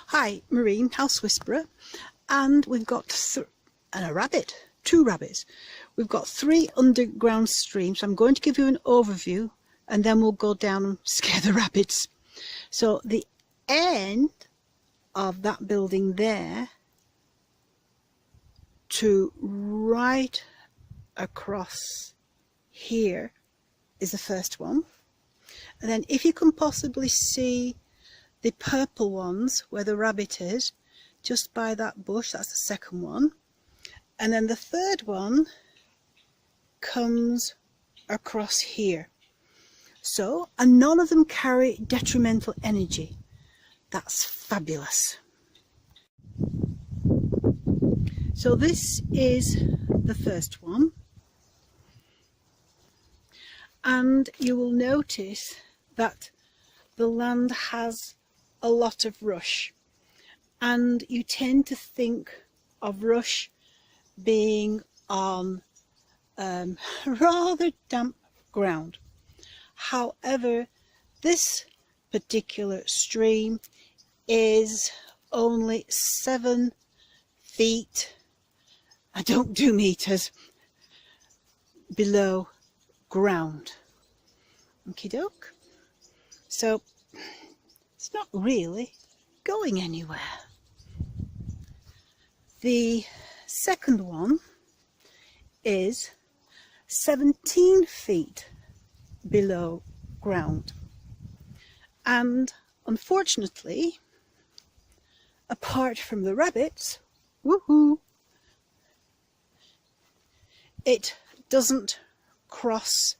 Hi, Marine, House Whisperer, and we've got and a rabbit, 2 rabbits. We've got 3 underground streams. I'm going to give you an overview and then we'll go down and scare the rabbits. So the end of that building there to right across here is the first one. And then if you can possibly see the purple ones where the rabbit is, just by that bush, that's the second one. And then the third one comes across here. So, and none of them carry detrimental energy. That's fabulous. So this is the first one. And you will notice that the land has a lot of rush. And you tend to think of rush being on rather damp ground. However, this particular stream is only 7 feet, I don't do meters, below ground. Okie doke. So it's not really going anywhere. The second one is 17 feet below ground, and unfortunately, apart from the rabbits, woohoo, it doesn't cross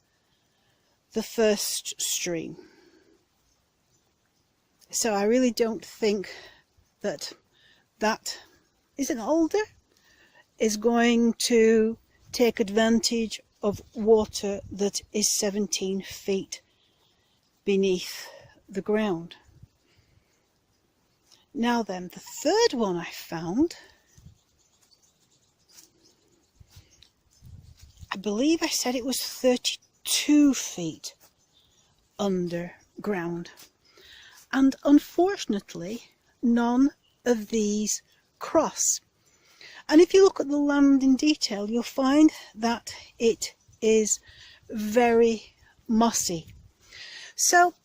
the first stream. So I really don't think that that is an alder is going to take advantage of water that is 17 feet beneath the ground. Now then, the third one I found, I believe I said it was 32 feet underground. And unfortunately, none of these cross. And if you look at the land in detail, you'll find that it is very mossy. So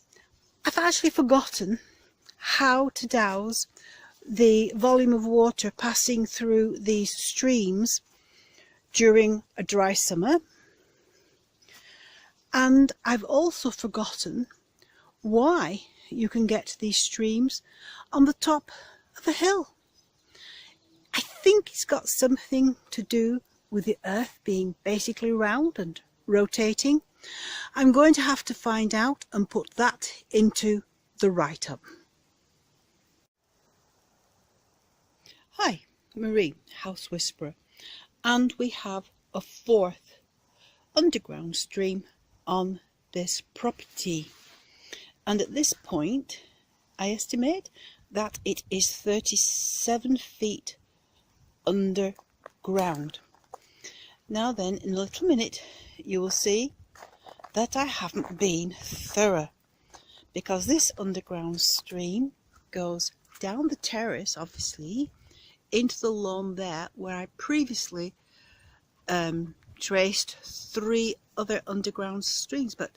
I've actually forgotten how to douse the volume of water passing through these streams during a dry summer. And I've also forgotten why you can get these streams on the top of a hill. I think it's got something to do with the earth being basically round and rotating. I'm going to have to find out and put that into the write-up. Hi, Marie, House Whisperer, and we have a 4th underground stream on this property. And at this point, I estimate that it is 37 feet underground. Now then, in a little minute, you will see that I haven't been thorough, because this underground stream goes down the terrace, obviously, into the lawn there, where I previously traced 3 other underground streams, but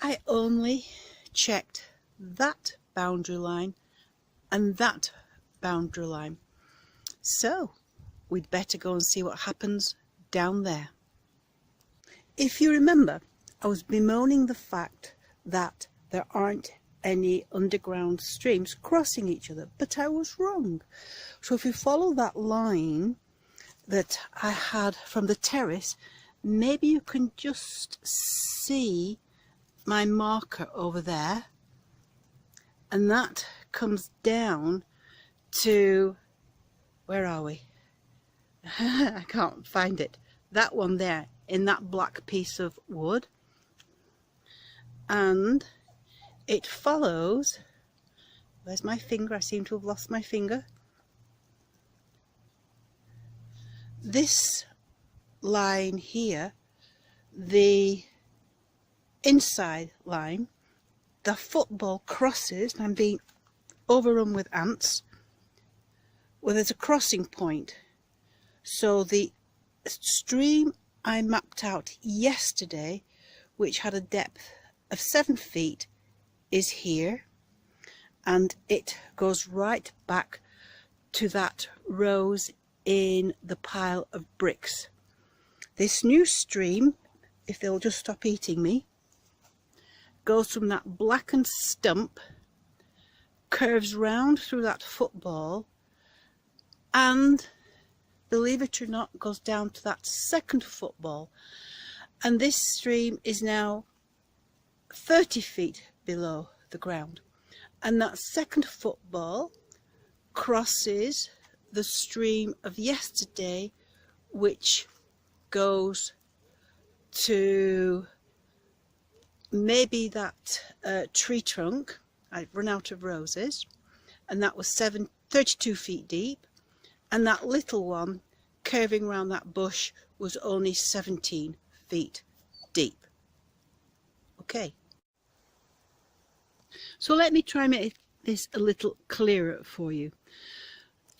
I only checked that boundary line and that boundary line. So we'd better go and see what happens down there. If you remember, I was bemoaning the fact that there aren't any underground streams crossing each other, but I was wrong. So if you follow that line that I had from the terrace, maybe you can just see my marker over there, and that comes down to, where are we? I can't find it. That one there, in that black piece of wood, and it follows, where's my finger? I seem to have lost my finger. This line here, the inside line, the football crosses, I'm being overrun with ants. Well, there's a crossing point. So the stream I mapped out yesterday, which had a depth of 7 feet, is here, and it goes right back to that rose in the pile of bricks. This new stream, if they'll just stop eating me, goes from that blackened stump, curves round through that football, and, believe it or not, goes down to that second football. And this stream is now 30 feet below the ground. And that second football crosses the stream of yesterday, which goes to maybe that tree trunk. I've run out of roses, and that was 32 feet deep, and that little one curving around that bush was only 17 feet deep. Okay, so let me try and make this a little clearer for you.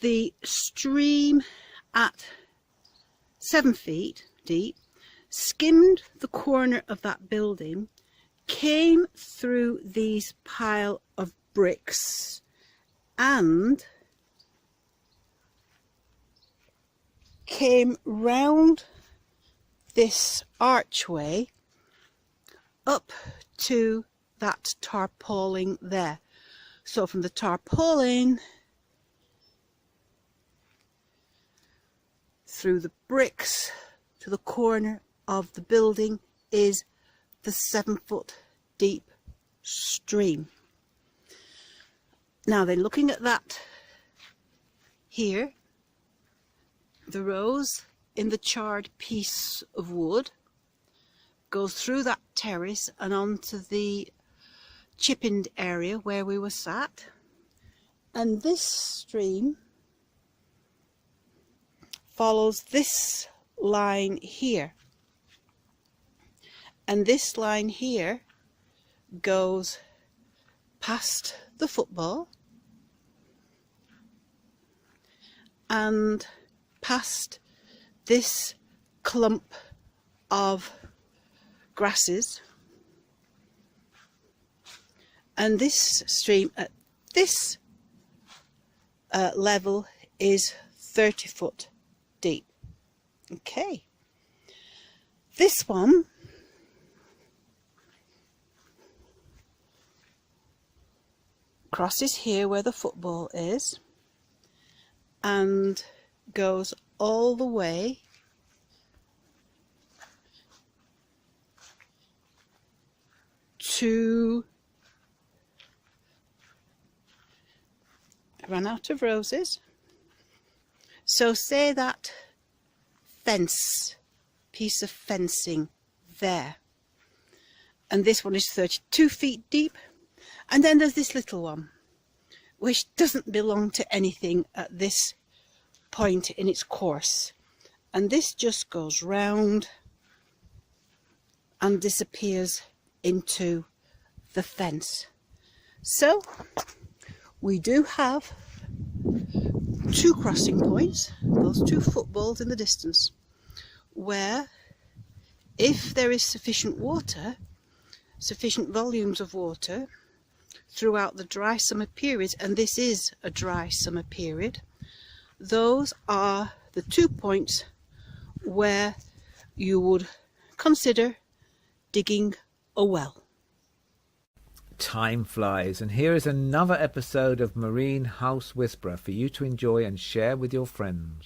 The stream at 7 feet deep skimmed the corner of that building, came through these pile of bricks, and came round this archway up to that tarpaulin there. So from the tarpaulin through the bricks to the corner of the building is the 7 foot deep stream. Now then, looking at that here, the rose in the charred piece of wood goes through that terrace and onto the chippened area where we were sat, and this stream follows this line here, and this line here goes past the football and past this clump of grasses, and this stream at this level is 30 foot deep. Okay, this one crosses here where the football is and goes all the way to, I ran out of roses, so say that piece of fencing there, and this one is 32 feet deep, and then there's this little one which doesn't belong to anything at this point in its course, and this just goes round and disappears into the fence. So we do have 2 crossing points, those 2 footballs in the distance, where if there is sufficient water, sufficient volumes of water throughout the dry summer period, and this is a dry summer period, those are the 2 points where you would consider digging a well. Time flies, and here is another episode of Marine House Whisperer for you to enjoy and share with your friends.